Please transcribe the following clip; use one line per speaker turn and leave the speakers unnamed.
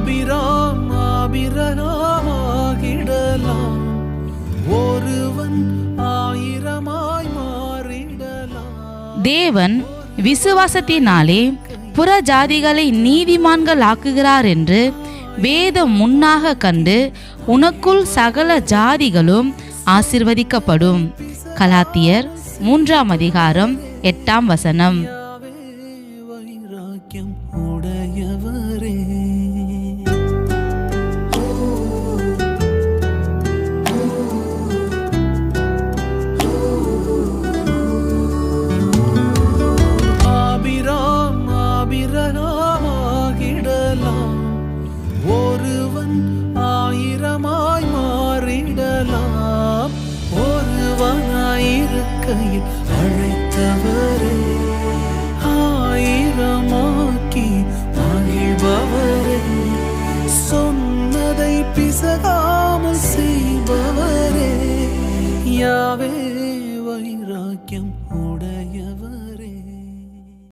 ஆபிரகாமாகிடலாம், ஒருவன் 1000 மாறிடலாம்.
தேவன் விசுவாசத்தினாலே புற ஜாதிகளை நீதிமான்கள் ஆக்குகிறார் என்று வேதம் முன்னாக கண்டு உனக்குள் சகல ஜாதிகளும் ஆசிர்வதிக்கப்படும். கலாத்தியர் 3:8.
வைராக்கியம் உடையவரே, ஆபிரகாமாகிடலாம், ஒருவன் 1000 மாறிடலாம். ஒருவனாயிருக்கையில் அழைத்தவரே, 1000 மகிழ்பவரே, சொன்னதை பிசகாமல் செய்பவரே, யாவே வைராக்கியம் உடையவரே.